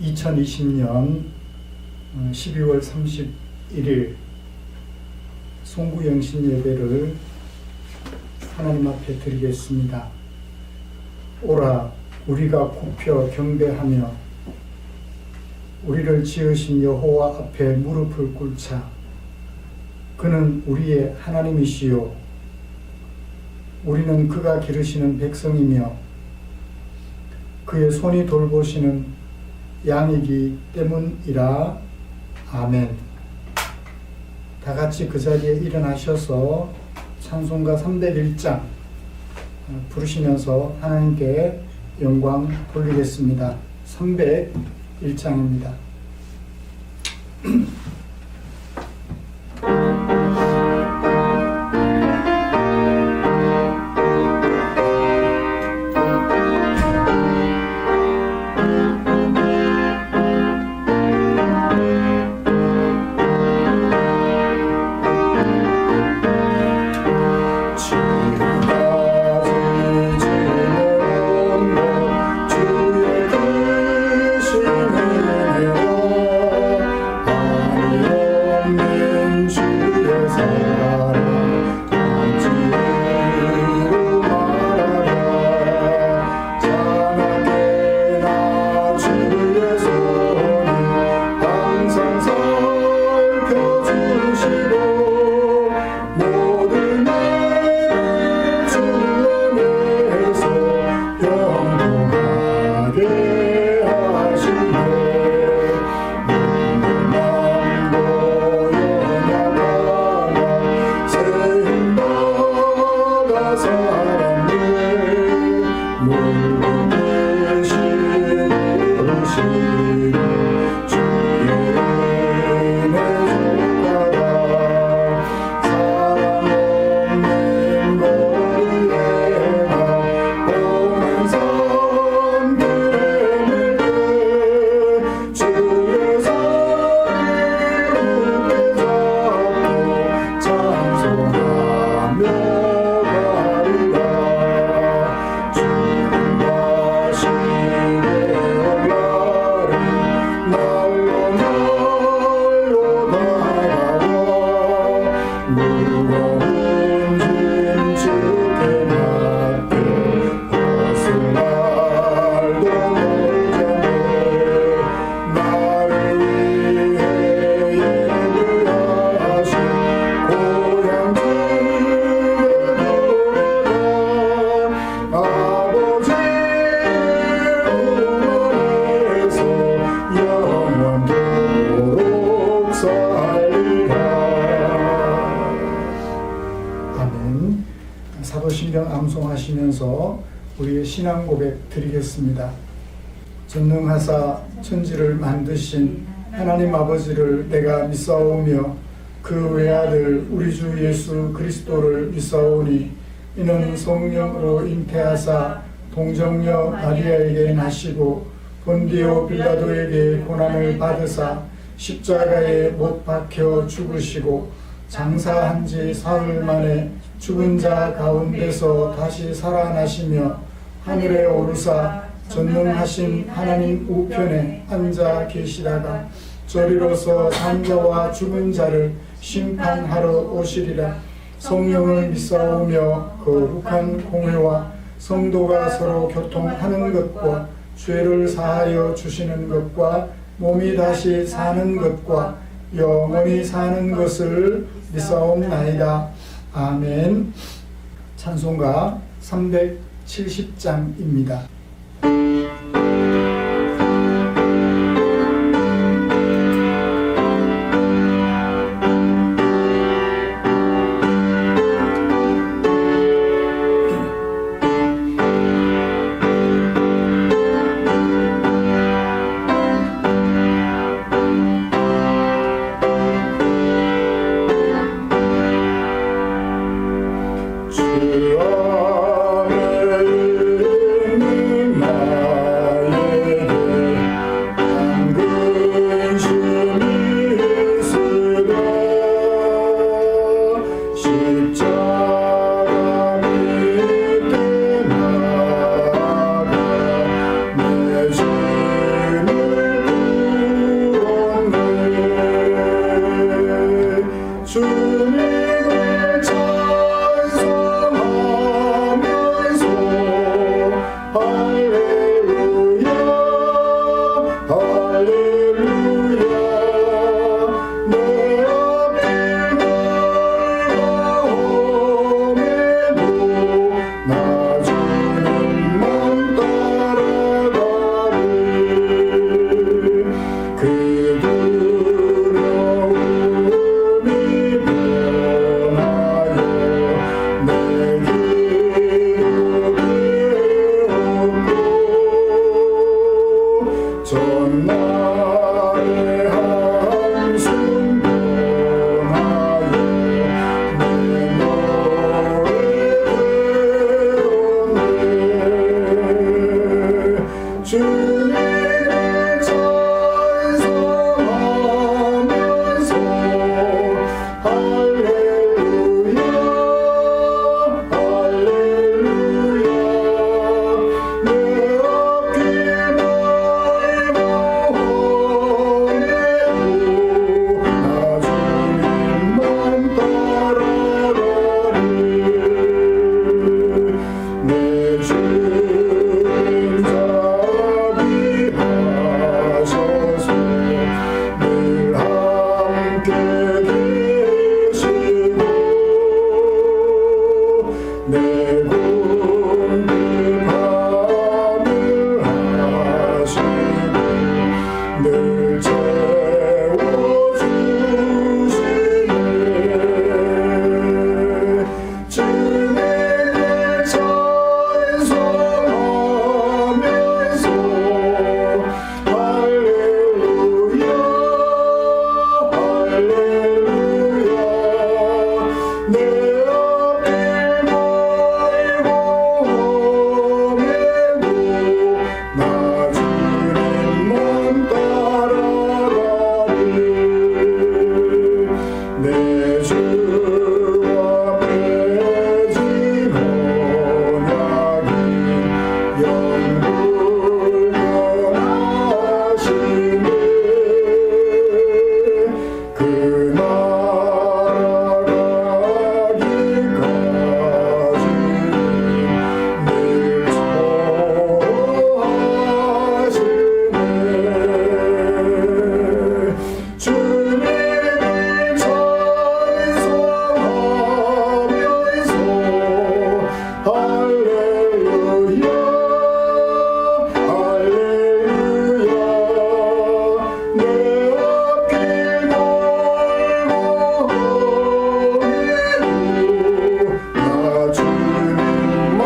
2020년 12월 31일 송구영신 예배를 하나님 앞에 드리겠습니다. 오라 우리가 굽혀 경배하며 우리를 지으신 여호와 앞에 무릎을 꿇자. 그는 우리의 하나님이시요 우리는 그가 기르시는 백성이며 그의 손이 돌보시는 양이기 때문이라. 아멘. 다 같이 그 자리에 일어나셔서 찬송가 301장 부르시면서 하나님께 영광 돌리겠습니다. 301장입니다. 사도신경 암송하시면서 우리의 신앙 고백 드리겠습니다. 전능하사 천지를 만드신 하나님 아버지를 내가 믿사오며 그 외아들 우리 주 예수 그리스도를 믿사오니 이는 성령으로 잉태하사 동정녀 마리아에게 나시고 본디오 빌라도에게 고난을 받으사 십자가에 못 박혀 죽으시고 장사한 지 사흘 만에 죽은 자 가운데서 다시 살아나시며 하늘에 오르사 전능하신 하나님 우편에 앉아 계시다가 저리로서 산자와 죽은 자를 심판하러 오시리라. 성령을 믿사오며 거룩한 공회와 성도가 서로 교통하는 것과 죄를 사하여 주시는 것과 몸이 다시 사는 것과 영원히 사는 것을 믿사옵나이다. 아멘. 찬송가 370장입니다. 주 안에 있는 전날의 한숨 변하여 내 노래 되었네. 주님을 찬송하면서 할렐루야 할렐루야 내 앞길 말고 헤매고 나 주님만 따라가리. 내 주님 자비하셔서 늘 함께 계시고 내 공급함을 하시고 늘 채워주시네. 주님을 찬송하면서 할렐루야 할렐루야 내 앞길 말고 헤매고 나 주님만 따라가리. 내 주와 맺은 언약이 영불변하시네. 그 나라 가기까지 늘 보호하시네. 주님을 찬송하면서 할렐루야 할렐루야 내 앞길 멀고 헤매고 나 주님만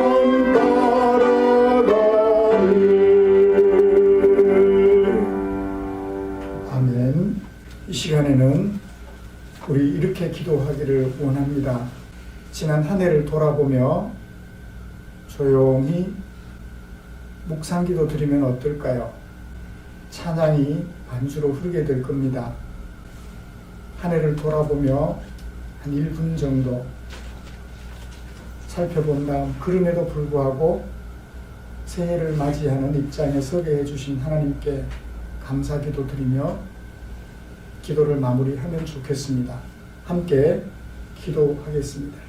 따라가리. 아멘. 이 시간에는 우리 이렇게 기도하기를 원합니다. 지난 한 해를 돌아보며 조용히 묵상기도 드리면 어떨까요? 찬양이 반주로 흐르게 될 겁니다. 한 해를 돌아보며 한 1분 정도 살펴본 다음, 그럼에도 불구하고 새해를 맞이하는 입장에 서게 해주신 하나님께 감사기도 드리며 기도를 마무리하면 좋겠습니다. 함께 기도하겠습니다.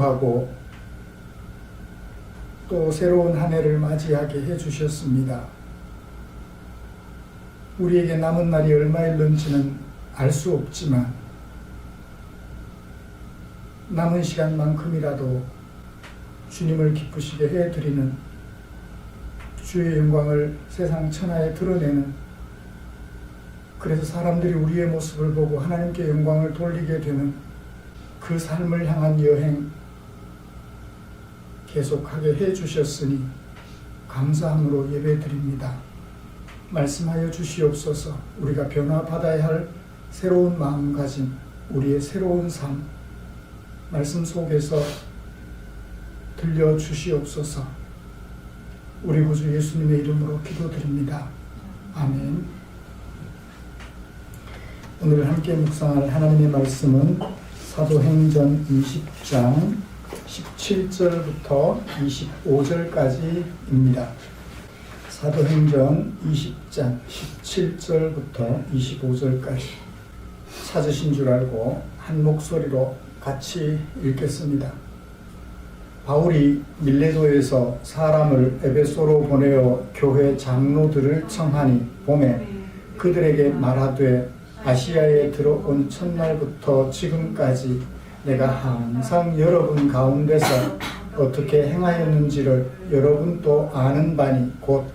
인도하고 또 새로운 한 해를 맞이하게 해주셨습니다. 우리에게 남은 날이 얼마일는지는 알 수 없지만 남은 시간만큼이라도 주님을 기쁘시게 해드리는, 주의 영광을 세상 천하에 드러내는, 그래서 사람들이 우리의 모습을 보고 하나님께 영광을 돌리게 되는 그 삶을 향한 여행 계속하게 해주셨으니 감사함으로 예배드립니다. 말씀하여 주시옵소서. 우리가 변화받아야 할 새로운 마음가짐, 우리의 새로운 삶, 말씀 속에서 들려주시옵소서. 우리 구주 예수님의 이름으로 기도드립니다. 아멘. 오늘 함께 묵상할 하나님의 말씀은 사도행전 20장 17절부터 25절까지입니다. 사도행전 20장 17절부터 25절까지 찾으신 줄 알고 한 목소리로 같이 읽겠습니다. 바울이 밀레도에서 사람을 에베소로 보내어 교회 장로들을 청하니 봄에 그들에게 말하되 아시아에 들어온 첫날부터 지금까지 내가 항상 여러분 가운데서 어떻게 행하였는지를 여러분도 아는 바니 곧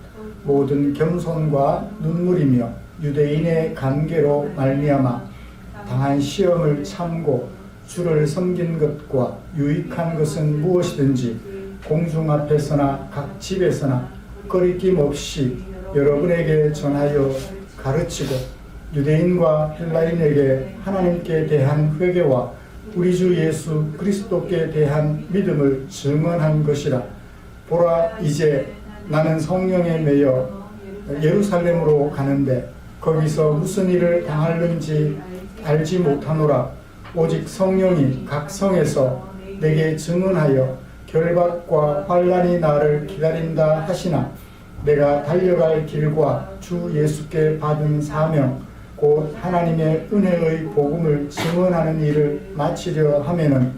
모든 겸손과 눈물이며 유대인의 관계로 말미암아 당한 시험을 참고 주를 섬긴 것과 유익한 것은 무엇이든지 공중 앞에서나 각 집에서나 거리낌 없이 여러분에게 전하여 가르치고 유대인과 헬라인에게 하나님께 대한 회개와 우리 주 예수 그리스도께 대한 믿음을 증언한 것이라. 보라, 이제 나는 성령에 매여 예루살렘으로 가는데 거기서 무슨 일을 당할는지 알지 못하노라. 오직 성령이 각 성에서 내게 증언하여 결박과 환난이 나를 기다린다 하시나 내가 달려갈 길과 주 예수께 받은 사명 곧 하나님의 은혜의 복음을 증언하는 일을 마치려 하면은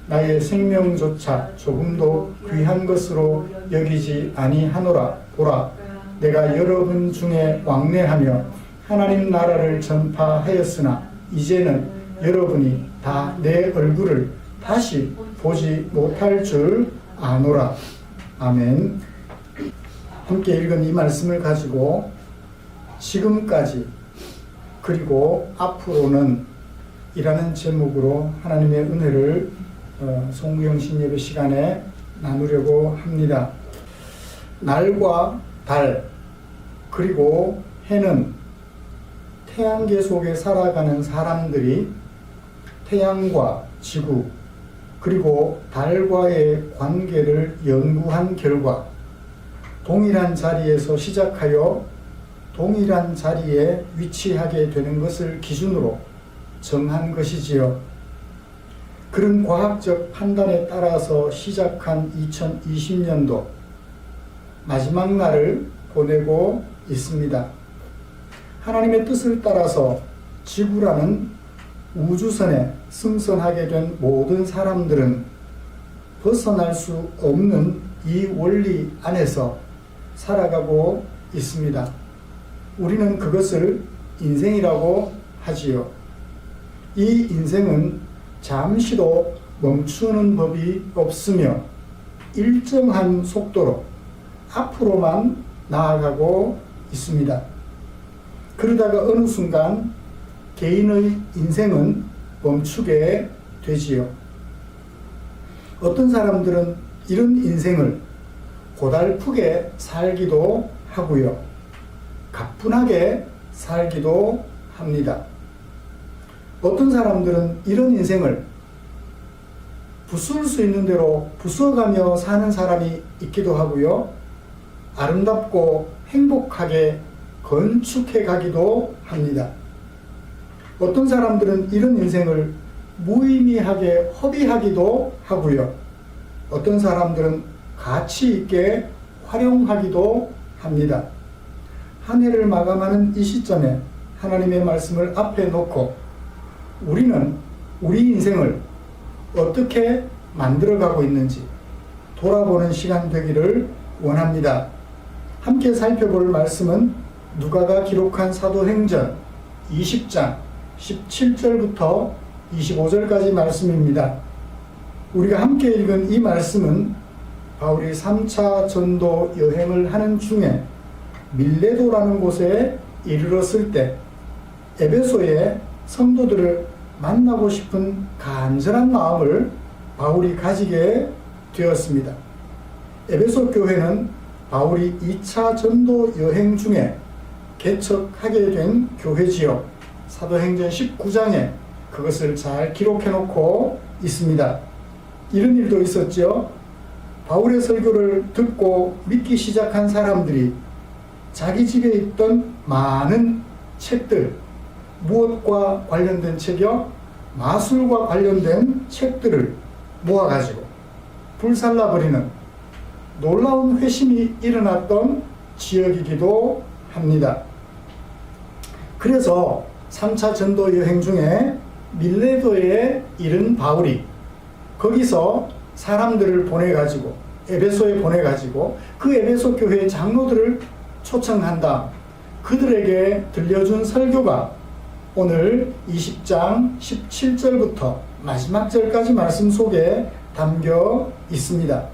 나의 생명조차 조금도 귀한 것으로 여기지 아니하노라. 보라, 내가 여러분 중에 왕래하며 하나님 나라를 전파하였으나 이제는 여러분이 다 내 얼굴을 다시 보지 못할 줄 아노라. 아멘. 함께 읽은 이 말씀을 가지고 지금까지 그리고 앞으로는 이라는 제목으로 하나님의 은혜를 송구영신 예배 시간에 나누려고 합니다. 날과 달 그리고 해는 태양계 속에 살아가는 사람들이 태양과 지구 그리고 달과의 관계를 연구한 결과 동일한 자리에서 시작하여 동일한 자리에 위치하게 되는 것을 기준으로 정한 것이지요. 그런 과학적 판단에 따라서 시작한 2020년도 마지막 날을 보내고 있습니다. 하나님의 뜻을 따라서 지구라는 우주선에 승선하게 된 모든 사람들은 벗어날 수 없는 이 원리 안에서 살아가고 있습니다. 우리는 그것을 인생이라고 하지요. 이 인생은 잠시도 멈추는 법이 없으며 일정한 속도로 앞으로만 나아가고 있습니다. 그러다가 어느 순간 개인의 인생은 멈추게 되지요. 어떤 사람들은 이런 인생을 고달프게 살기도 하고요. 가뿐하게 살기도 합니다. 어떤 사람들은 이런 인생을 부술 수 있는 대로 부숴가며 사는 사람이 있기도 하고요. 아름답고 행복하게 건축해 가기도 합니다. 어떤 사람들은 이런 인생을 무의미하게 허비하기도 하고요. 어떤 사람들은 가치 있게 활용하기도 합니다. 한 해를 마감하는 이 시점에 하나님의 말씀을 앞에 놓고 우리는 우리 인생을 어떻게 만들어가고 있는지 돌아보는 시간 되기를 원합니다. 함께 살펴볼 말씀은 누가가 기록한 사도행전 20장 17절부터 25절까지 말씀입니다. 우리가 함께 읽은 이 말씀은 바울이 3차 전도 여행을 하는 중에 밀레도라는 곳에 이르렀을 때 에베소의 성도들을 만나고 싶은 간절한 마음을 바울이 가지게 되었습니다. 에베소 교회는 바울이 2차 전도 여행 중에 개척하게 된 교회지요. 사도행전 19장에 그것을 잘 기록해 놓고 있습니다. 이런 일도 있었죠. 바울의 설교를 듣고 믿기 시작한 사람들이 자기 집에 있던 많은 책들, 무엇과 관련된 책이요? 마술과 관련된 책들을 모아가지고 불살라버리는 놀라운 회심이 일어났던 지역이기도 합니다. 그래서 3차 전도 여행 중에 밀레도에 이른 바울이 거기서 사람들을 보내가지고 에베소에 보내가지고 그 에베소 교회의 장로들을 초청한다. 그들에게 들려준 설교가 오늘 20장 17절부터 마지막 절까지 말씀 속에 담겨 있습니다.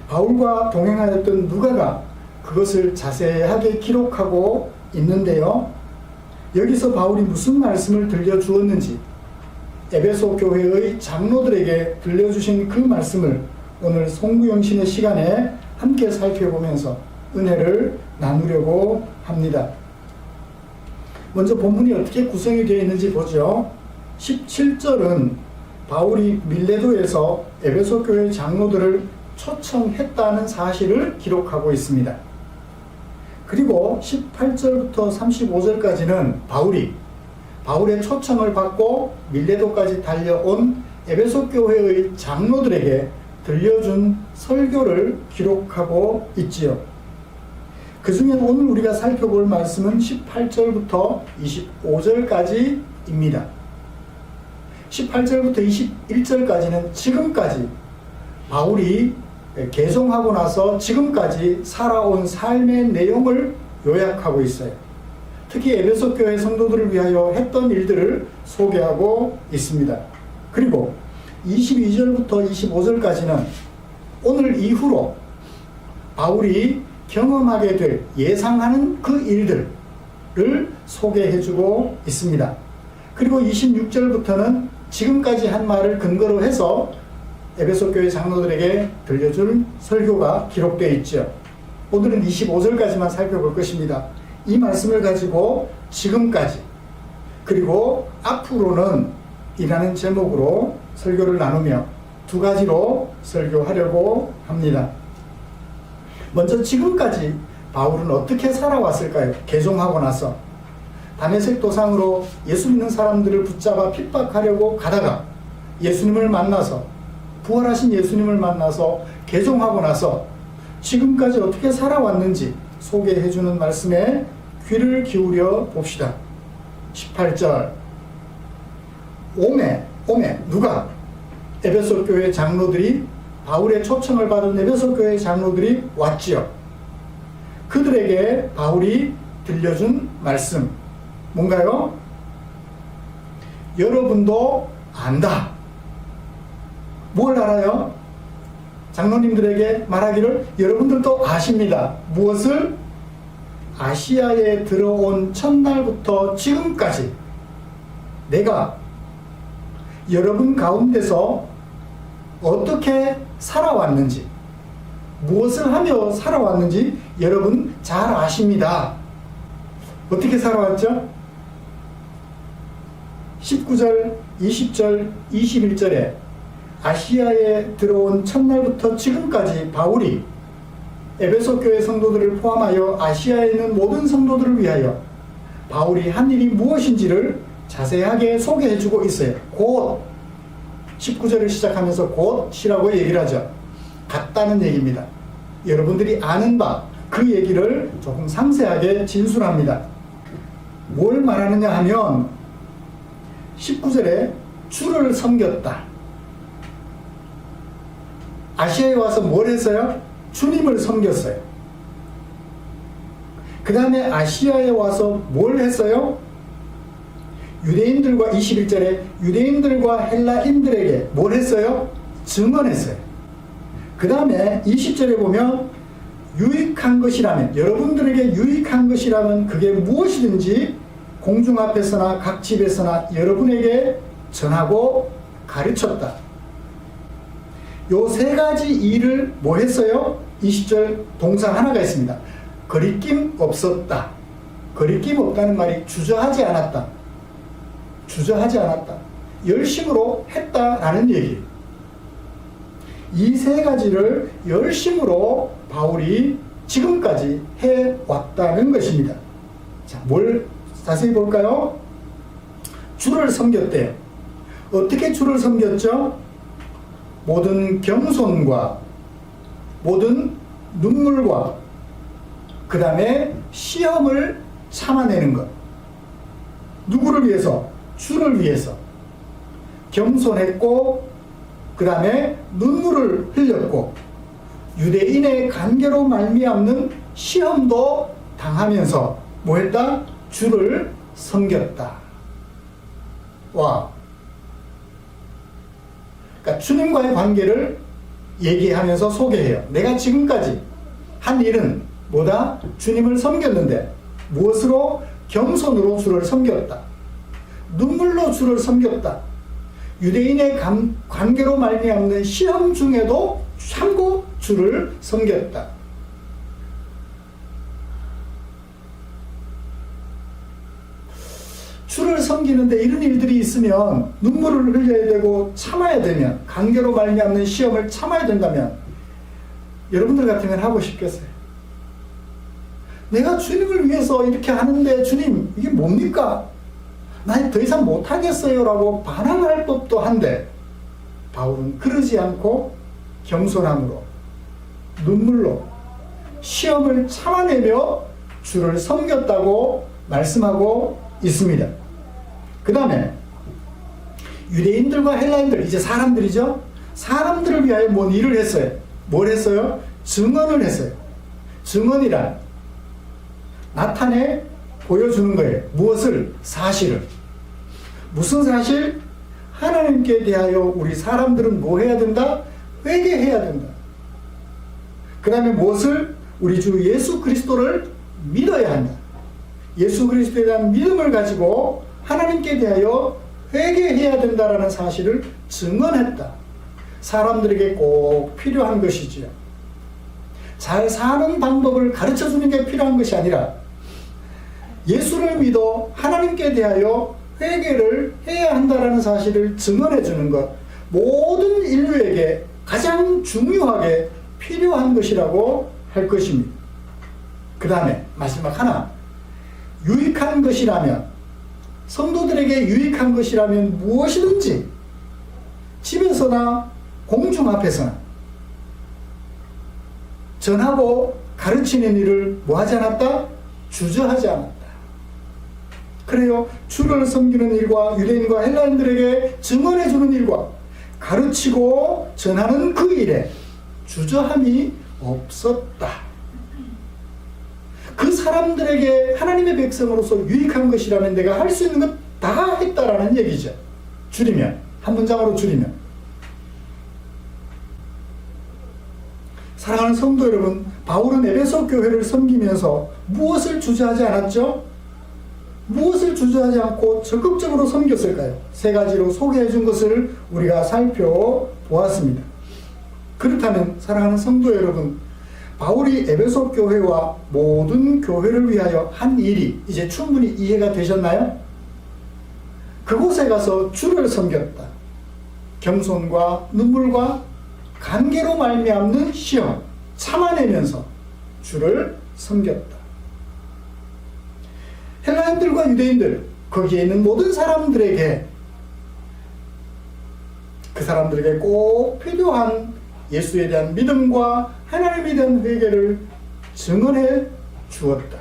바울과 동행하였던 누가가 그것을 자세하게 기록하고 있는데요. 여기서 바울이 무슨 말씀을 들려주었는지 에베소 교회의 장로들에게 들려주신 그 말씀을 오늘 송구영신의 시간에 함께 살펴보면서 은혜를 나누려고 합니다. 먼저 본문이 어떻게 구성이 되어 있는지 보죠. 17절은 바울이 밀레도에서 에베소 교회 장로들을 초청했다는 사실을 기록하고 있습니다. 그리고 18절부터 35절까지는 바울의 초청을 받고 밀레도까지 달려온 에베소 교회의 장로들에게 들려준 설교를 기록하고 있지요. 그 중에 오늘 우리가 살펴볼 말씀은 18절부터 25절까지입니다. 18절부터 21절까지는 지금까지 바울이 개종하고 나서 지금까지 살아온 삶의 내용을 요약하고 있어요. 특히 에베소 교회 성도들을 위하여 했던 일들을 소개하고 있습니다. 그리고 22절부터 25절까지는 오늘 이후로 바울이 경험하게 될 예상하는 그 일들을 소개해주고 있습니다. 그리고 26절부터는 지금까지 한 말을 근거로 해서 에베소 교회 장로들에게 들려줄 설교가 기록되어 있죠. 오늘은 25절까지만 살펴볼 것입니다. 이 말씀을 가지고 지금까지 그리고 앞으로는 이라는 제목으로 설교를 나누며 두 가지로 설교하려고 합니다. 먼저 지금까지 바울은 어떻게 살아왔을까요? 개종하고 나서 다메섹 도상으로 예수 믿는 사람들을 붙잡아 핍박하려고 가다가 예수님을 만나서 부활하신 예수님을 만나서 개종하고 나서 지금까지 어떻게 살아왔는지 소개해주는 말씀에 귀를 기울여 봅시다. 18절 오메 누가? 에베소 교회 장로들이 바울의 초청을 받은 에베소 교회 장로들이 왔지요. 그들에게 바울이 들려준 말씀 뭔가요? 여러분도 안다. 뭘 알아요? 장로님들에게 말하기를 여러분들도 아십니다. 무엇을? 아시아에 들어온 첫날부터 지금까지 내가 여러분 가운데서 어떻게 살아왔는지 무엇을 하며 살아왔는지 여러분 잘 아십니다. 어떻게 살아왔죠? 19절, 20절, 21절에 아시아에 들어온 첫날부터 지금까지 바울이 에베소 교회 성도들을 포함하여 아시아에 있는 모든 성도들을 위하여 바울이 한 일이 무엇인지를 자세하게 소개해주고 있어요. 곧 19절을 시작하면서 곧이라고 얘기를 하죠. 같다는 얘기입니다. 여러분들이 아는 바 그 얘기를 조금 상세하게 진술합니다. 뭘 말하느냐 하면 19절에 주를 섬겼다. 아시아에 와서 뭘 했어요? 주님을 섬겼어요. 그 다음에 아시아에 와서 뭘 했어요? 유대인들과 21절에 유대인들과 헬라인들에게 뭘 했어요? 증언했어요. 그 다음에 20절에 보면 유익한 것이라면, 여러분들에게 유익한 것이라면 그게 무엇이든지 공중 앞에서나 각 집에서나 여러분에게 전하고 가르쳤다. 요 세 가지 일을 뭐 했어요? 20절 동사 하나가 있습니다. 거리낌 없었다. 거리낌 없다는 말이 주저하지 않았다. 주저하지 않았다. 열심으로 했다라는 얘기예요. 이 세 가지를 열심으로 바울이 지금까지 해왔다는 것입니다. 자, 뭘 자세히 볼까요? 주를 섬겼대요. 어떻게 주를 섬겼죠? 모든 겸손과 모든 눈물과 그 다음에 시험을 참아내는 것. 누구를 위해서? 주를 위해서. 겸손했고 그 다음에 눈물을 흘렸고 유대인의 관계로 말미암는 시험도 당하면서 뭐 했다? 주를 섬겼다. 와. 그러니까 주님과의 관계를 얘기하면서 소개해요. 내가 지금까지 한 일은 뭐다? 주님을 섬겼는데 무엇으로? 겸손으로 주를 섬겼다. 눈물로 주를 섬겼다. 유대인의 관계로 말미암는 시험 중에도 참고 주를 섬겼다. 주를 섬기는데 이런 일들이 있으면 눈물을 흘려야 되고 참아야 되면, 관계로 말미암는 시험을 참아야 된다면 여러분들 같으면 하고 싶겠어요? 내가 주님을 위해서 이렇게 하는데 주님 이게 뭡니까? 나 더 이상 못하겠어요 라고 반항할 법도 한데 바울은 그러지 않고 겸손함으로 눈물로 시험을 참아내며 주를 섬겼다고 말씀하고 있습니다. 그 다음에 유대인들과 헬라인들, 이제 사람들이죠. 사람들을 위하여 뭔 일을 했어요. 뭘 했어요? 증언을 했어요. 증언이란 나타내 보여주는 거예요. 무엇을? 사실을. 무슨 사실? 하나님께 대하여 우리 사람들은 뭐 해야 된다? 회개해야 된다. 그 다음에 무엇을? 우리 주 예수 그리스도를 믿어야 한다. 예수 그리스도에 대한 믿음을 가지고 하나님께 대하여 회개해야 된다라는 사실을 증언했다. 사람들에게 꼭 필요한 것이지요. 잘 사는 방법을 가르쳐주는 게 필요한 것이 아니라 예수를 믿어 하나님께 대하여 회개를 해야 한다는 사실을 증언해 주는 것, 모든 인류에게 가장 중요하게 필요한 것이라고 할 것입니다. 그 다음에 마지막 하나, 유익한 것이라면, 성도들에게 유익한 것이라면 무엇이든지 집에서나 공중 앞에서나 전하고 가르치는 일을 뭐하지 않았다? 주저하지 않았다. 그래요. 주를 섬기는 일과 유대인과 헬라인들에게 증언해주는 일과 가르치고 전하는 그 일에 주저함이 없었다. 그 사람들에게 하나님의 백성으로서 유익한 것이라면 내가 할 수 있는 것 다 했다라는 얘기죠. 줄이면, 한 문장으로 줄이면. 사랑하는 성도 여러분, 바울은 에베소 교회를 섬기면서 무엇을 주저하지 않았죠? 무엇을 주저하지 않고 적극적으로 섬겼을까요? 세 가지로 소개해 준 것을 우리가 살펴보았습니다. 그렇다면 사랑하는 성도 여러분, 바울이 에베소 교회와 모든 교회를 위하여 한 일이 이제 충분히 이해가 되셨나요? 그곳에 가서 주를 섬겼다. 겸손과 눈물과 관계로 말미암는 시험 참아내면서 주를 섬겼다. 헬라인들과 유대인들, 거기에 있는 모든 사람들에게, 그 사람들에게 꼭 필요한 예수에 대한 믿음과 하나님에 대한 회개를 증언해 주었다.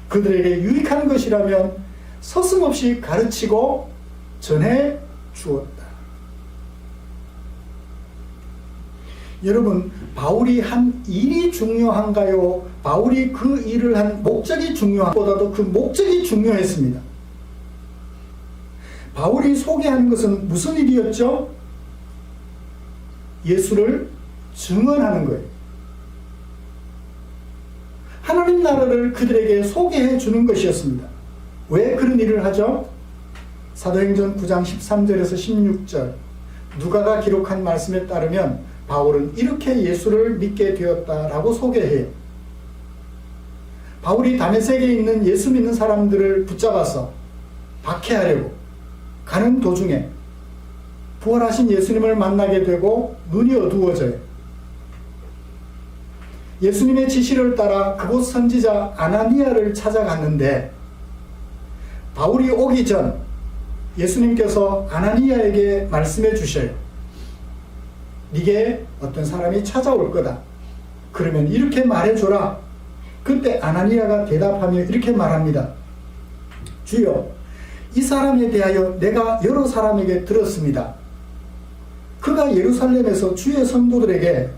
그들에게 유익한 것이라면 서슴없이 가르치고 전해 주었다. 여러분, 바울이 한 일이 중요한가요? 바울이 그 일을 한 목적이 중요한보다도 그 목적이 중요했습니다. 바울이 소개하는 것은 무슨 일이었죠? 예수를 증언하는 거예요. 하나님 나라를 그들에게 소개해 주는 것이었습니다. 왜 그런 일을 하죠? 사도행전 9장 13절에서 16절 누가가 기록한 말씀에 따르면 바울은 이렇게 예수를 믿게 되었다라고 소개해요. 바울이 다메섹에 있는 예수 믿는 사람들을 붙잡아서 박해하려고 가는 도중에 부활하신 예수님을 만나게 되고 눈이 어두워져요. 예수님의 지시를 따라 그곳 선지자 아나니아를 찾아갔는데 바울이 오기 전 예수님께서 아나니아에게 말씀해 주셔요. 네게 어떤 사람이 찾아올 거다. 그러면 이렇게 말해줘라. 그때 아나니아가 대답하며 이렇게 말합니다. 주여, 이 사람에 대하여 내가 여러 사람에게 들었습니다. 그가 예루살렘에서 주의 성도들에게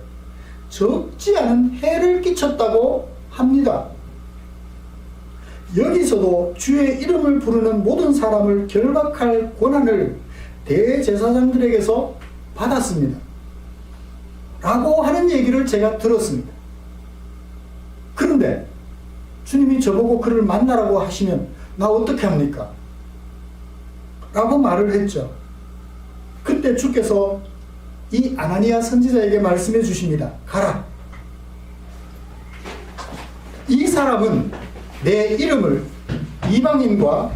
적지 않은 해를 끼쳤다고 합니다. 여기서도 주의 이름을 부르는 모든 사람을 결박할 권한을 대제사장들에게서 받았습니다. 라고 하는 얘기를 제가 들었습니다. 그런데 주님이 저보고 그를 만나라고 하시면 나 어떻게 합니까? 라고 말을 했죠. 그때 주께서 이 아나니아 선지자에게 말씀해 주십니다. 가라. 이 사람은 내 이름을 이방인과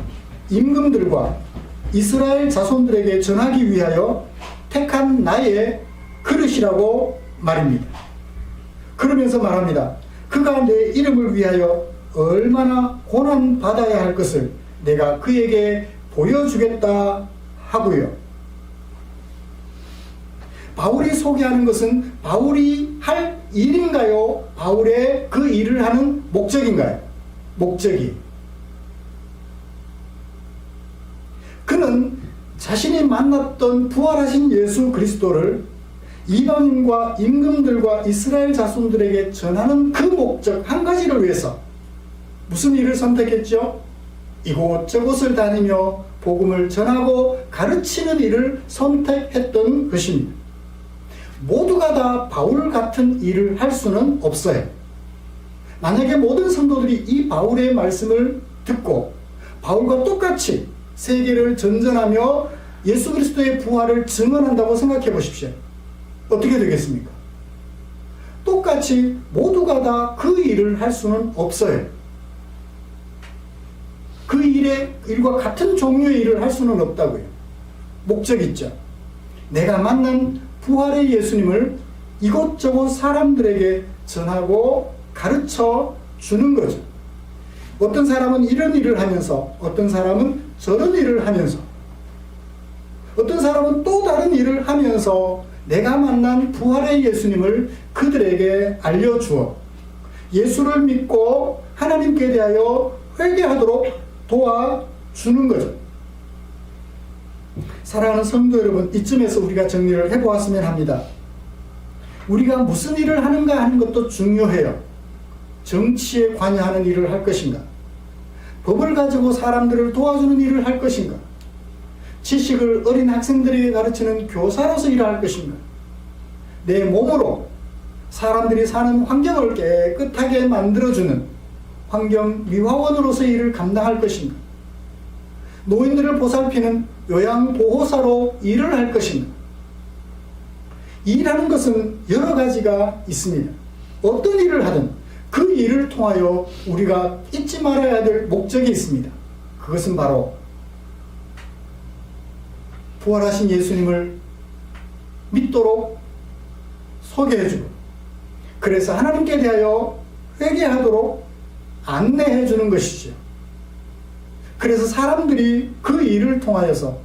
임금들과 이스라엘 자손들에게 전하기 위하여 택한 나의 그릇이라고 말입니다. 그러면서 말합니다. 그가 내 이름을 위하여 얼마나 고난받아야 할 것을 내가 그에게 보여주겠다 하고요. 바울이 소개하는 것은 바울이 할 일인가요? 바울의 그 일을 하는 목적인가요? 목적이. 그는 자신이 만났던 부활하신 예수 그리스도를 이방인과 임금들과 이스라엘 자손들에게 전하는 그 목적 한 가지를 위해서 무슨 일을 선택했죠? 이곳저곳을 다니며 복음을 전하고 가르치는 일을 선택했던 것입니다. 모두가 다 바울 같은 일을 할 수는 없어요. 만약에 모든 성도들이 이 바울의 말씀을 듣고 바울과 똑같이 세계를 전전하며 예수 그리스도의 부활을 증언한다고 생각해 보십시오. 어떻게 되겠습니까? 똑같이 모두가 다 그 일을 할 수는 없어요. 그 일과 같은 종류의 일을 할 수는 없다고요. 목적 있죠. 내가 만난 부활의 예수님을 이곳저곳 사람들에게 전하고 가르쳐 주는 거죠. 어떤 사람은 이런 일을 하면서 어떤 사람은 저런 일을 하면서 어떤 사람은 또 다른 일을 하면서 내가 만난 부활의 예수님을 그들에게 알려주어 예수를 믿고 하나님께 대하여 회개하도록 도와주는 거죠. 사랑하는 성도 여러분, 이쯤에서 우리가 정리를 해보았으면 합니다. 우리가 무슨 일을 하는가 하는 것도 중요해요. 정치에 관여하는 일을 할 것인가? 법을 가지고 사람들을 도와주는 일을 할 것인가? 지식을 어린 학생들에게 가르치는 교사로서 일을 할 것인가? 내 몸으로 사람들이 사는 환경을 깨끗하게 만들어주는 환경미화원으로서 일을 감당할 것인가? 노인들을 보살피는 요양보호사로 일을 할 것인가? 일하는 것은 여러 가지가 있습니다. 어떤 일을 하든 그 일을 통하여 우리가 잊지 말아야 될 목적이 있습니다. 그것은 바로 부활하신 예수님을 믿도록 소개해주고 그래서 하나님께 대하여 회개하도록 안내해주는 것이죠. 그래서 사람들이 그 일을 통하여서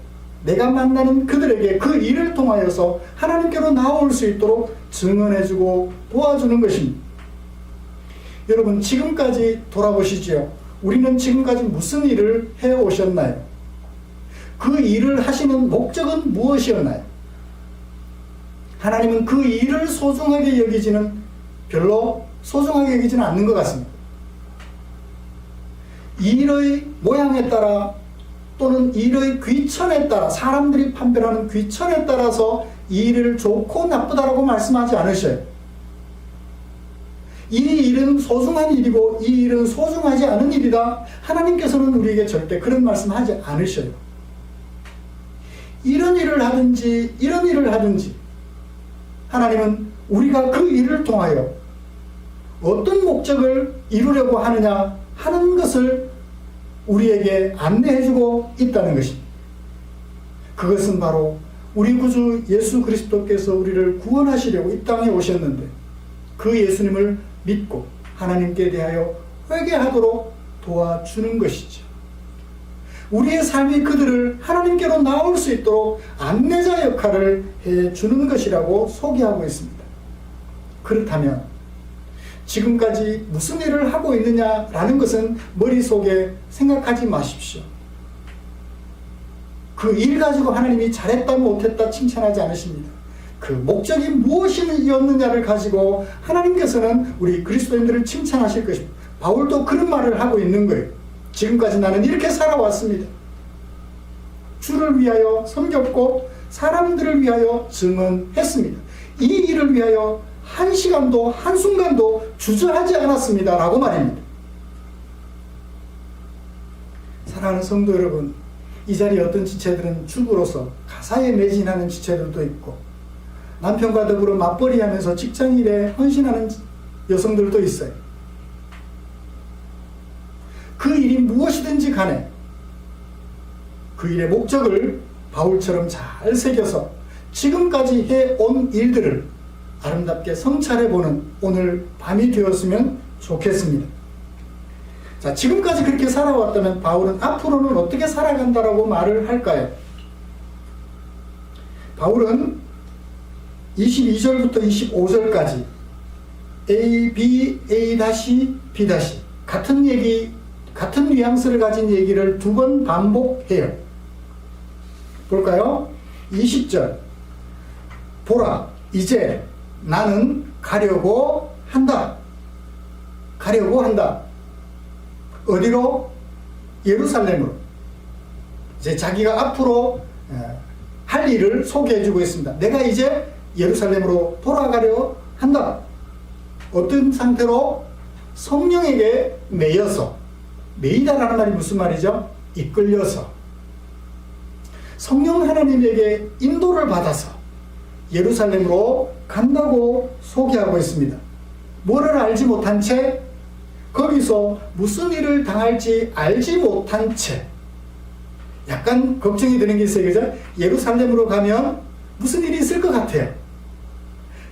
내가 만나는 그들에게 그 일을 통하여서 하나님께로 나올 수 있도록 증언해주고 도와주는 것입니다. 여러분, 지금까지 돌아보시죠. 우리는 지금까지 무슨 일을 해오셨나요? 그 일을 하시는 목적은 무엇이었나요? 하나님은 그 일을 소중하게 여기지는 별로 소중하게 여기지는 않는 것 같습니다. 일의 모양에 따라 또는 일의 귀천에 따라, 사람들이 판별하는 귀천에 따라서 이 일을 좋고 나쁘다라고 말씀하지 않으셔요. 이 일은 소중한 일이고 이 일은 소중하지 않은 일이다. 하나님께서는 우리에게 절대 그런 말씀하지 않으셔요. 이런 일을 하든지 이런 일을 하든지 하나님은 우리가 그 일을 통하여 어떤 목적을 이루려고 하느냐 하는 것을 우리에게 안내해주고 있다는 것입니다. 그것은 바로 우리 구주 예수 그리스도께서 우리를 구원하시려고 이 땅에 오셨는데 그 예수님을 믿고 하나님께 대하여 회개하도록 도와주는 것이죠. 우리의 삶이 그들을 하나님께로 나올 수 있도록 안내자 역할을 해주는 것이라고 소개하고 있습니다. 그렇다면 지금까지 무슨 일을 하고 있느냐라는 것은 머릿속에 생각하지 마십시오. 그 일 가지고 하나님이 잘했다 못했다 칭찬하지 않으십니다. 그 목적이 무엇이었느냐를 가지고 하나님께서는 우리 그리스도인들을 칭찬하실 것입니다. 바울도 그런 말을 하고 있는 거예요. 지금까지 나는 이렇게 살아왔습니다. 주를 위하여 섬겼고 사람들을 위하여 증언했습니다. 이 일을 위하여 한 시간도 한순간도 주저하지 않았습니다 라고 말입니다. 사랑하는 성도 여러분, 이 자리에 어떤 지체들은 주부로서 가사에 매진하는 지체들도 있고 남편과 더불어 맞벌이하면서 직장일에 헌신하는 여성들도 있어요. 그 일이 무엇이든지 간에 그 일의 목적을 바울처럼 잘 새겨서 지금까지 해온 일들을 아름답게 성찰해보는 오늘 밤이 되었으면 좋겠습니다. 자, 지금까지 그렇게 살아왔다면 바울은 앞으로는 어떻게 살아간다라고 말을 할까요? 바울은 22절부터 25절까지 A, B, A-, B- 같은 얘기, 같은 뉘앙스를 가진 얘기를 두 번 반복해요. 볼까요? 20절 보라, 이제 나는 가려고 한다. 가려고 한다. 어디로? 예루살렘으로. 이제 자기가 앞으로 할 일을 소개해주고 있습니다. 내가 이제 예루살렘으로 돌아가려 한다. 어떤 상태로? 성령에게 매여서. 매이다라는 말이 무슨 말이죠? 이끌려서. 성령 하나님에게 인도를 받아서 예루살렘으로 간다고 소개하고 있습니다. 뭐를 알지 못한 채, 거기서 무슨 일을 당할지 알지 못한 채, 약간 걱정이 되는 게 있어요. 그죠? 예루살렘으로 가면 무슨 일이 있을 것 같아요.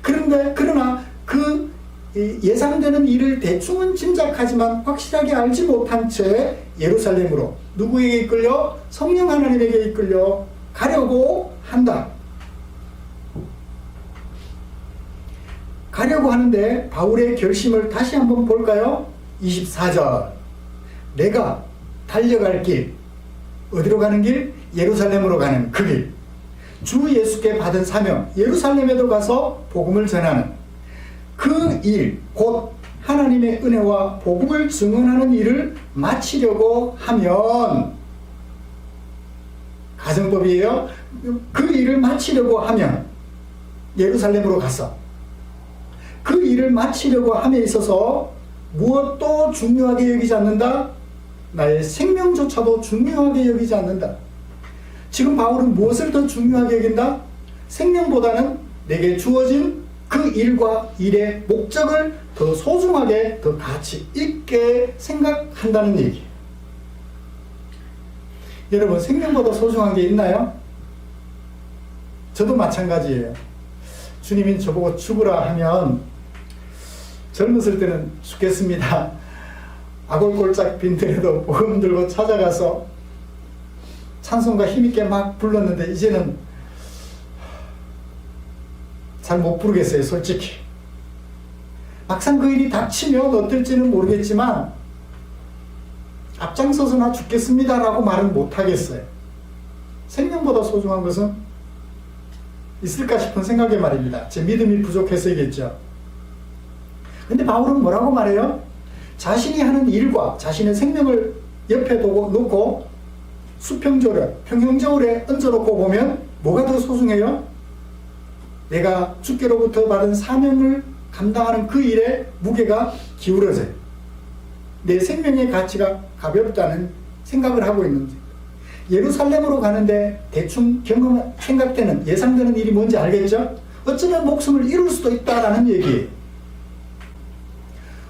그러나 그 예상되는 일을 대충은 짐작하지만 확실하게 알지 못한 채 예루살렘으로 누구에게 이끌려? 성령 하나님에게 이끌려 가려고 한다. 가려고 하는데 바울의 결심을 다시 한번 볼까요? 24절 내가 달려갈 길, 어디로 가는 길? 예루살렘으로 가는 그 길. 주 예수께 받은 사명, 예루살렘에도 가서 복음을 전하는 그 일, 곧 하나님의 은혜와 복음을 증언하는 일을 마치려고 하면, 가정법이에요. 그 일을 마치려고 하면 예루살렘으로 가서 그 일을 마치려고 함에 있어서 무엇도 중요하게 여기지 않는다? 나의 생명조차도 중요하게 여기지 않는다. 지금 바울은 무엇을 더 중요하게 여긴다? 생명보다는 내게 주어진 그 일과 일의 목적을 더 소중하게, 더 가치 있게 생각한다는 얘기예요. 여러분, 생명보다 소중한 게 있나요? 저도 마찬가지예요. 주님이 저보고 죽으라 하면 젊었을 때는 죽겠습니다. 아골골짝 빈들에도 복음 들고 찾아가서 찬송가 힘있게 막 불렀는데 이제는 잘 못 부르겠어요, 솔직히. 막상 그 일이 닥치면 어떨지는 모르겠지만 앞장서서 나 죽겠습니다라고 말은 못하겠어요. 생명보다 소중한 것은 있을까 싶은 생각에 말입니다. 제 믿음이 부족해서이겠죠. 근데 바울은 뭐라고 말해요? 자신이 하는 일과 자신의 생명을 옆에 놓고 수평조를, 평형저울에 얹어놓고 보면 뭐가 더 소중해요? 내가 주께로부터 받은 사명을 감당하는 그 일에 무게가 기울어져요. 내 생명의 가치가 가볍다는 생각을 하고 있는지. 예루살렘으로 가는데 대충 생각되는, 예상되는 일이 뭔지 알겠죠? 어쩌면 목숨을 잃을 수도 있다라는 얘기예요.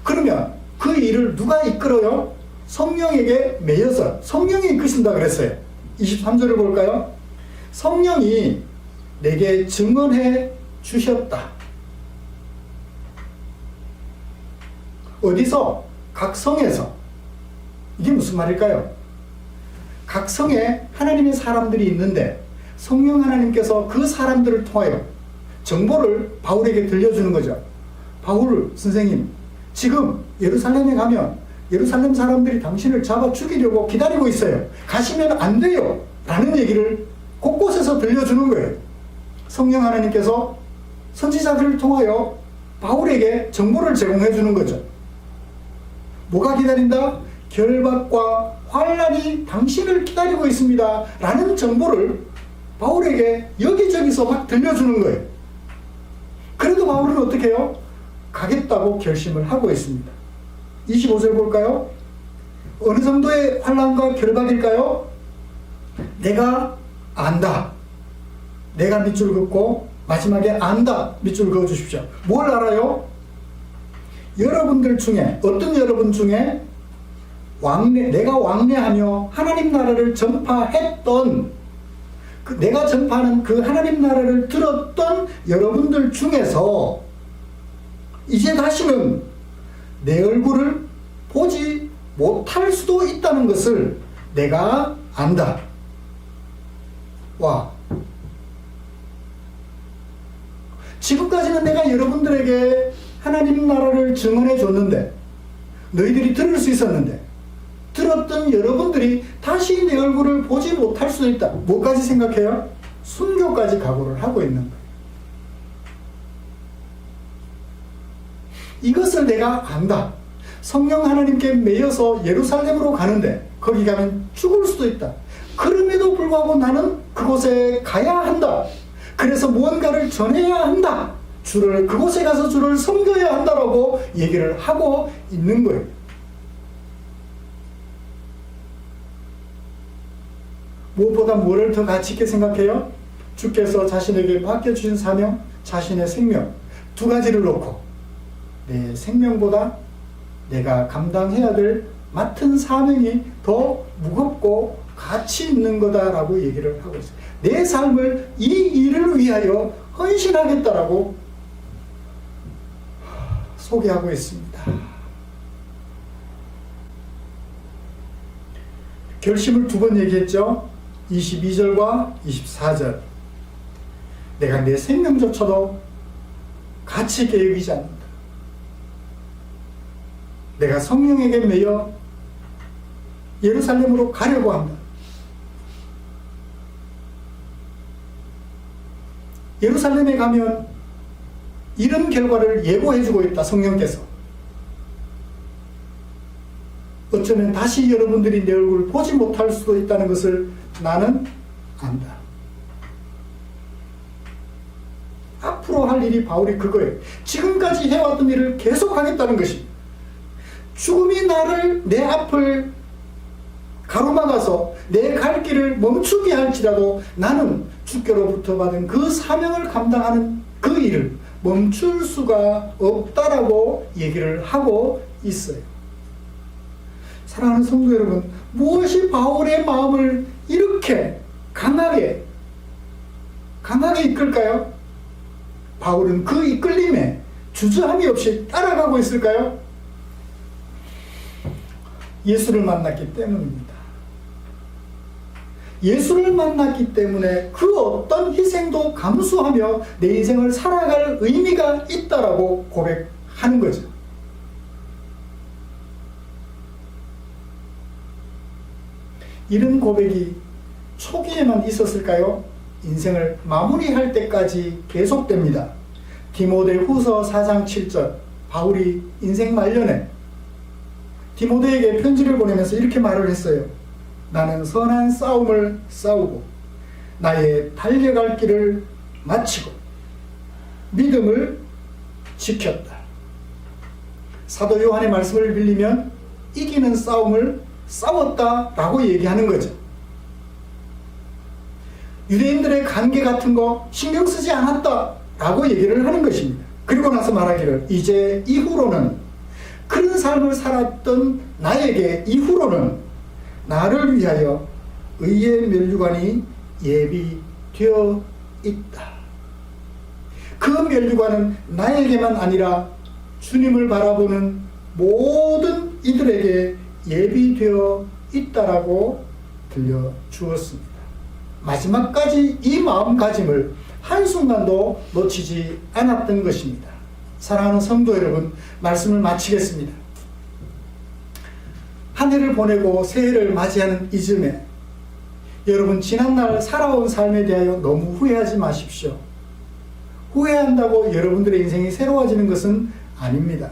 그러면 그 일을 누가 이끌어요? 성령에게 매여서 성령이 이끄신다 그랬어요. 23절을 볼까요? 성령이 내게 증언해 주셨다. 어디서? 각 성에서. 이게 무슨 말일까요? 각 성에 하나님의 사람들이 있는데 성령 하나님께서 그 사람들을 통하여 정보를 바울에게 들려주는 거죠. 바울 선생님, 지금 예루살렘에 가면 예루살렘 사람들이 당신을 잡아 죽이려고 기다리고 있어요. 가시면 안 돼요. 라는 얘기를 곳곳에서 들려주는 거예요. 성령 하나님께서 선지자들을 통하여 바울에게 정보를 제공해 주는 거죠. 뭐가 기다린다? 결박과 환난이 당신을 기다리고 있습니다. 라는 정보를 바울에게 여기저기서 막 들려주는 거예요. 그래도 바울은 어떻게 해요? 가겠다고 결심을 하고 있습니다. 25절 볼까요? 어느 정도의 환난과 결박일까요? 내가 안다. 내가 밑줄 긋고 마지막에 안다. 밑줄 그어 주십시오. 뭘 알아요? 여러분들 중에, 어떤 여러분 중에 내가 왕래하며 하나님 나라를 전파했던, 내가 전파하는 그 하나님 나라를 들었던 여러분들 중에서 이제 다시는 내 얼굴을 보지 못할 수도 있다는 것을 내가 안다. 와. 지금까지는 내가 여러분들에게 하나님 나라를 증언해 줬는데, 너희들이 들을 수 있었는데, 들었던 여러분들이 다시 내 얼굴을 보지 못할 수도 있다. 뭐까지 생각해요? 순교까지 각오를 하고 있는 거예요. 이것을 내가 안다. 성령 하나님께 매여서 예루살렘으로 가는데 거기 가면 죽을 수도 있다. 그럼에도 불구하고 나는 그곳에 가야 한다. 그래서 무언가를 전해야 한다. 그곳에 가서 주를 섬겨야 한다라고 얘기를 하고 있는 거예요. 무엇보다 뭐를 더 가치 있게 생각해요? 주께서 자신에게 맡겨주신 사명, 자신의 생명, 두 가지를 놓고 내 생명보다 내가 감당해야 될 맡은 사명이 더 무겁고 가치 있는 거다라고 얘기를 하고 있어요. 내 삶을 이 일을 위하여 헌신하겠다라고 소개하고 있습니다. 결심을 두 번 얘기했죠. 22절과 24절. 내가 내 생명조차도 가치 있게 여기지 않는다. 내가 성령에게 매여 예루살렘으로 가려고 한다. 예루살렘에 가면 이런 결과를 예고해주고 있다. 성령께서. 어쩌면 다시 여러분들이 내 얼굴을 보지 못할 수도 있다는 것을 나는 안다. 앞으로 할 일이 바울이 그거예요. 지금까지 해왔던 일을 계속하겠다는 것입니다. 죽음이 내 앞을 가로막아서 내 갈 길을 멈추게 할지라도 나는 주께로부터 받은 그 사명을 감당하는 그 일을 멈출 수가 없다라고 얘기를 하고 있어요. 사랑하는 성도 여러분, 무엇이 바울의 마음을 이렇게 강하게 이끌까요? 바울은 그 이끌림에 주저함이 없이 따라가고 있을까요? 예수를 만났기 때문입니다. 예수를 만났기 때문에 그 어떤 희생도 감수하며 내 인생을 살아갈 의미가 있다라고 고백하는 거죠. 이런 고백이 초기에만 있었을까요? 인생을 마무리할 때까지 계속됩니다. 디모데후서 4장 7절, 바울이 인생 말년에 디모데에게 편지를 보내면서 이렇게 말을 했어요. 나는 선한 싸움을 싸우고 나의 달려갈 길을 마치고 믿음을 지켰다. 사도 요한의 말씀을 빌리면 이기는 싸움을 싸웠다라고 얘기하는 거죠. 유대인들의 관계 같은 거 신경 쓰지 않았다라고 얘기를 하는 것입니다. 그리고 나서 말하기를 이제 이후로는 그런 삶을 살았던 나에게 이후로는 나를 위하여 의의 면류관이 예비되어 있다. 그 면류관은 나에게만 아니라 주님을 바라보는 모든 이들에게 예비되어 있다라고 들려주었습니다. 마지막까지 이 마음가짐을 한순간도 놓치지 않았던 것입니다. 사랑하는 성도 여러분, 말씀을 마치겠습니다. 한 해를 보내고 새해를 맞이하는 이쯤에 여러분 지난날 살아온 삶에 대하여 너무 후회하지 마십시오. 후회한다고 여러분들의 인생이 새로워지는 것은 아닙니다.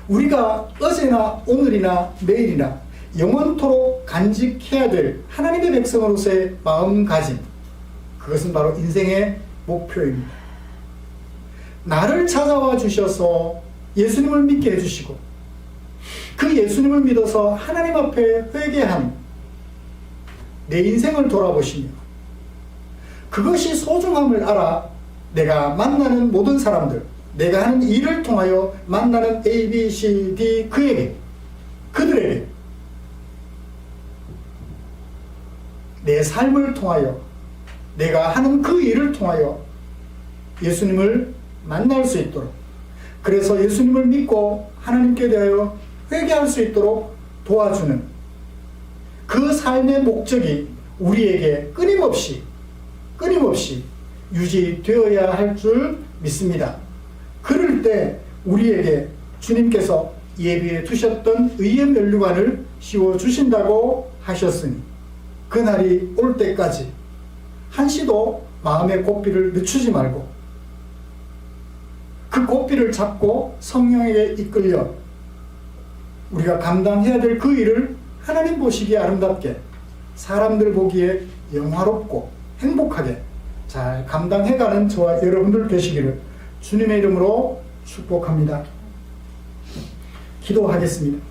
우리가 어제나 오늘이나 내일이나 영원토록 간직해야 될 하나님의 백성으로서의 마음가짐, 그것은 바로 인생의 목표입니다. 나를 찾아와 주셔서 예수님을 믿게 해주시고 그 예수님을 믿어서 하나님 앞에 회개한 내 인생을 돌아보시며 그것이 소중함을 알아 내가 만나는 모든 사람들, 내가 하는 일을 통하여 만나는 A, B, C, D 그들에게 내 삶을 통하여 내가 하는 그 일을 통하여 예수님을 만날 수 있도록, 그래서 예수님을 믿고 하나님께 대하여 회개할 수 있도록 도와주는 그 삶의 목적이 우리에게 끊임없이 유지되어야 할 줄 믿습니다. 그럴 때 우리에게 주님께서 예비해 두셨던 의의 면류관을 씌워주신다고 하셨으니 그날이 올 때까지 한시도 마음의 고삐를 늦추지 말고 그 고삐를 잡고 성령에게 이끌려 우리가 감당해야 될 그 일을 하나님 보시기에 아름답게, 사람들 보기에 영화롭고 행복하게 잘 감당해가는 저와 여러분들 되시기를 주님의 이름으로 축복합니다. 기도하겠습니다.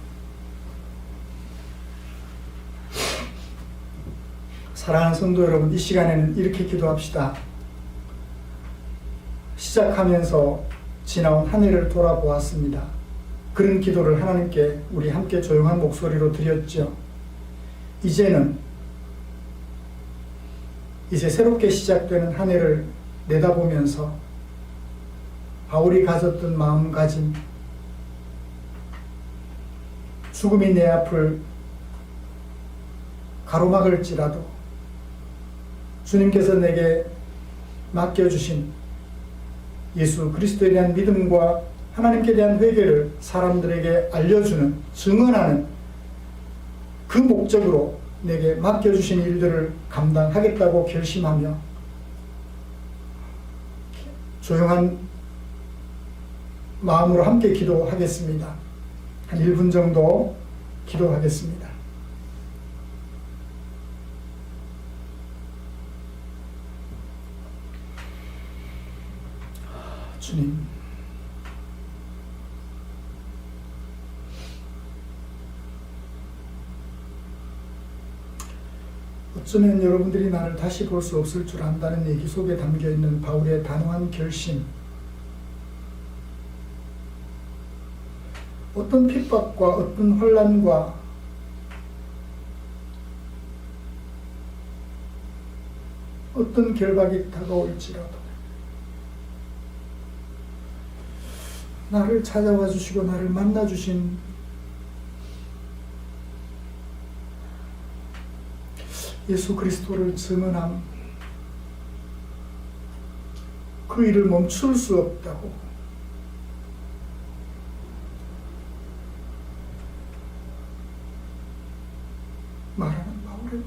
사랑하는 성도 여러분, 이 시간에는 이렇게 기도합시다. 시작하면서 지나온 한 해를 돌아보았습니다. 그런 기도를 하나님께 우리 함께 조용한 목소리로 드렸죠. 이제 새롭게 시작되는 한 해를 내다보면서 바울이 가졌던 마음가짐, 죽음이 내 앞을 가로막을지라도 주님께서 내게 맡겨주신 예수 그리스도에 대한 믿음과 하나님께 대한 회개를 사람들에게 알려주는, 증언하는 그 목적으로 내게 맡겨주신 일들을 감당하겠다고 결심하며 조용한 마음으로 함께 기도하겠습니다. 한 1분 정도 기도하겠습니다. 주님, 어쩌면 여러분들이 나를 다시 볼 수 없을 줄 안다는 얘기 속에 담겨있는 바울의 단호한 결심, 어떤 핍박과 어떤 혼란과 어떤 결박이 다가올지라도 나를 찾아와 주시고 나를 만나 주신 예수 그리스도를 증언함, 그 일을 멈출 수 없다고 말하는 바울의 마음,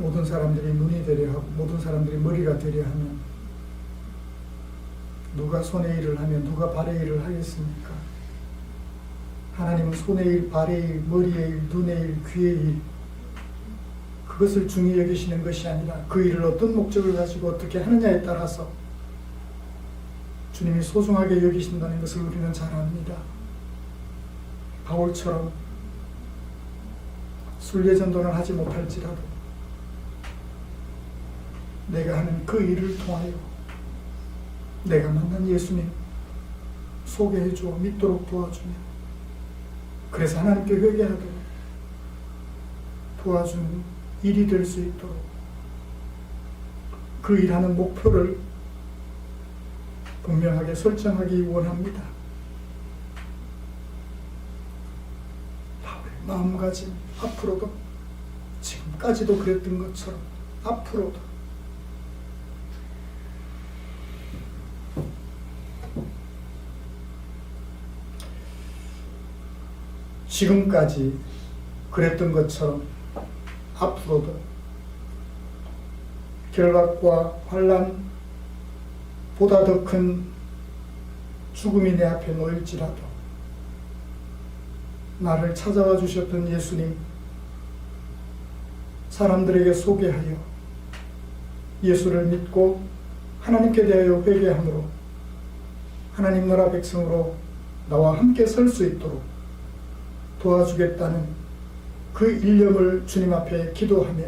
모든 사람들이 눈이 되려 하고 모든 사람들이 머리가 되려 하면 누가 손의 일을 하면 누가 발의 일을 하겠습니까? 하나님은 손의 일, 발의 일, 머리의 일, 눈의 일, 귀의 일, 그것을 중히 여기시는 것이 아니라 그 일을 어떤 목적을 가지고 어떻게 하느냐에 따라서 주님이 소중하게 여기신다는 것을 우리는 잘 압니다. 바울처럼 순례전도는 하지 못할지라도 내가 하는 그 일을 통하여 내가 만난 예수님 소개해 주어 믿도록 도와주며, 그래서 하나님께 회개하도록 도와주는 일이 될 수 있도록 그 일하는 목표를 분명하게 설정하기 원합니다. 바울의 마음가짐, 앞으로도 지금까지도 그랬던 것처럼 앞으로도 지금까지 그랬던 것처럼 앞으로도 결박과 환난, 보다 더 큰 죽음이 내 앞에 놓일지라도 나를 찾아와 주셨던 예수님, 사람들에게 소개하여 예수를 믿고 하나님께 대하여 회개함으로 하나님 나라 백성으로 나와 함께 설 수 있도록 도와주겠다는 그 일념을 주님 앞에 기도하며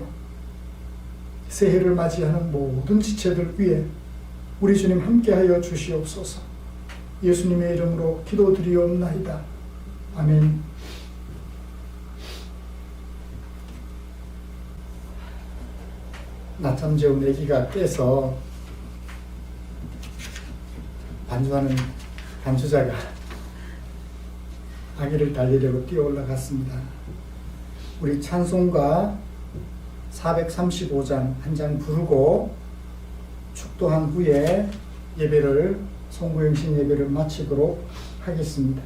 새해를 맞이하는 모든 지체들 위해 우리 주님 함께하여 주시옵소서. 예수님의 이름으로 기도드리옵나이다. 아멘. 낮잠 재운 애기가 깨서 반주하는 반주자가 아기를 달리려고 뛰어 올라갔습니다. 우리 찬송가 435장 한 장 부르고 축도한 후에 예배를, 송구영신 예배를 마치도록 하겠습니다.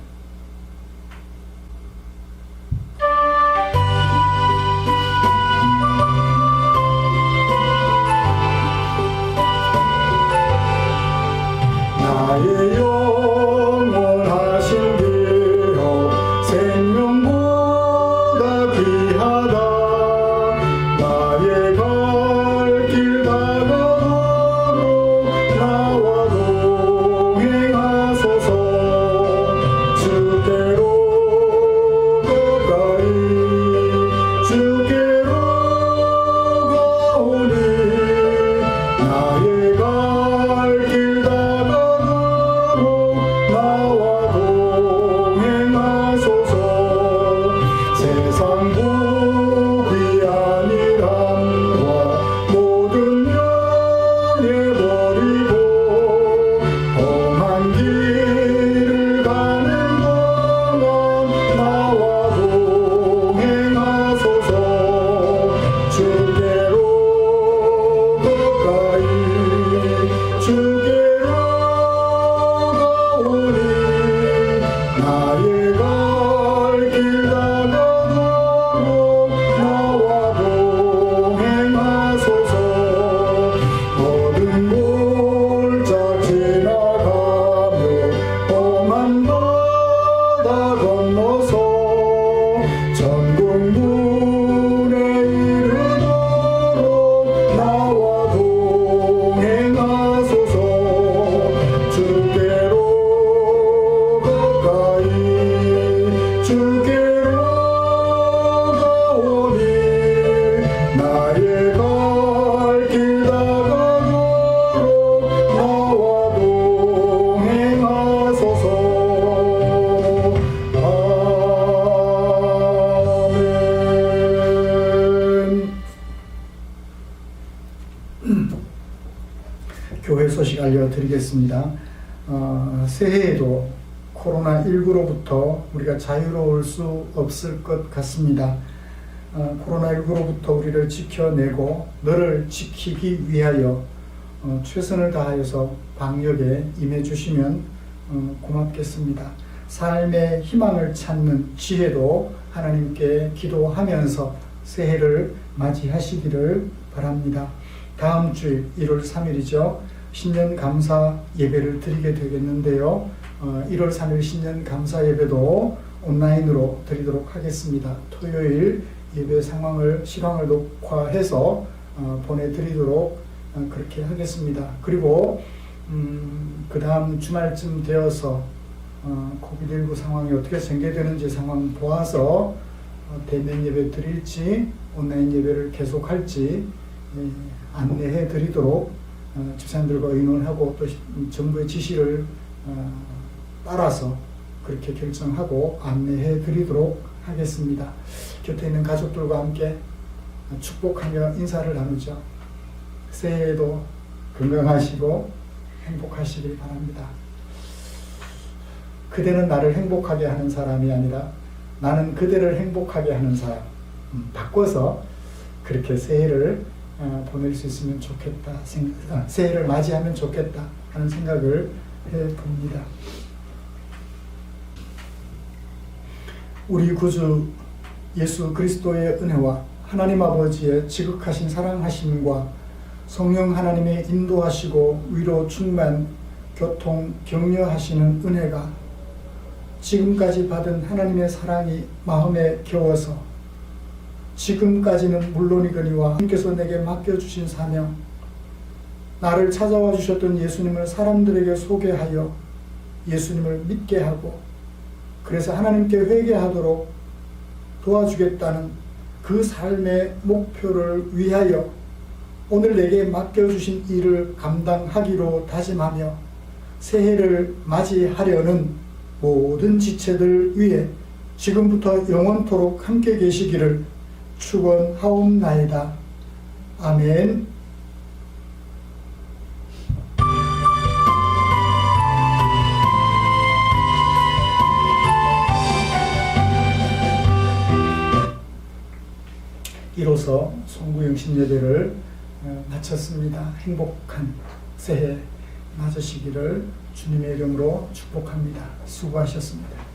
나의 영원하신 기억 생명보다 귀하다. 나의 갈 길 다가도록 나와 동행하소서. 주께로 가까이 주께로 가오니 나의 갈 길 나와 동행하소서. 세상 복이 아니람과 모든 명예버리고 험한 길을 가는 동안 나와 동행하소서. 주께로 가까이 주께로 나의 갈 길 다가도록 나와 동행하소서. 모든 골짜 지나가며 험한 바다 건너서 천국문에 이르도록 나와 동행하소서. 주께로 가까이 주께로 가오니 나의 갈 길 다가도록 나와 동행하소서. 아멘. 교회 소식 알려드리겠습니다. 새해에도 코로나19로부터 우리가 자유로울 수 없을 것 같습니다. 코로나19로부터 우리를 지켜내고 너를 지키기 위하여 최선을 다하여서 방역에 임해 주시면 고맙겠습니다. 삶의 희망을 찾는 지혜도 하나님께 기도하면서 새해를 맞이하시기를 바랍니다. 다음 주 1월 3일이죠. 신년 감사 예배를 드리게 되겠는데요. 1월 3일 신년 감사 예배도 온라인으로 드리도록 하겠습니다. 토요일 예배 실황을 녹화해서 보내드리도록 그렇게 하겠습니다. 그리고 그 다음 주말쯤 되어서 코비드19 상황이 어떻게 전개되는지 상황 보아서 대면 예배 드릴지 온라인 예배를 계속할지 안내해 드리도록 집사님들과 의논하고 또 정부의 지시를 따라서 그렇게 결정하고 안내해 드리도록 하겠습니다. 곁에 있는 가족들과 함께 축복하며 인사를 나누죠. 새해에도 건강하시고 행복하시길 바랍니다. 그대는 나를 행복하게 하는 사람이 아니라 나는 그대를 행복하게 하는 사람. 바꿔서 그렇게 새해를 보낼 수 있으면 좋겠다. 새해를 맞이하면 좋겠다 하는 생각을 해봅니다. 우리 구주 예수 그리스도의 은혜와 하나님 아버지의 지극하신 사랑하심과 성령 하나님의 인도하시고 위로 충만 교통 격려하시는 은혜가 지금까지 받은 하나님의 사랑이 마음에 겨워서 지금까지는 물론이거니와 하나님께서 내게 맡겨주신 사명, 나를 찾아와 주셨던 예수님을 사람들에게 소개하여 예수님을 믿게 하고 그래서 하나님께 회개하도록 도와주겠다는 그 삶의 목표를 위하여 오늘 내게 맡겨주신 일을 감당하기로 다짐하며 새해를 맞이하려는 모든 지체들 위해 지금부터 영원토록 함께 계시기를 축원하옵나이다. 아멘. 이로써 송구영신 예배를 마쳤습니다. 행복한 새해 맞으시기를 주님의 이름으로 축복합니다. 수고하셨습니다.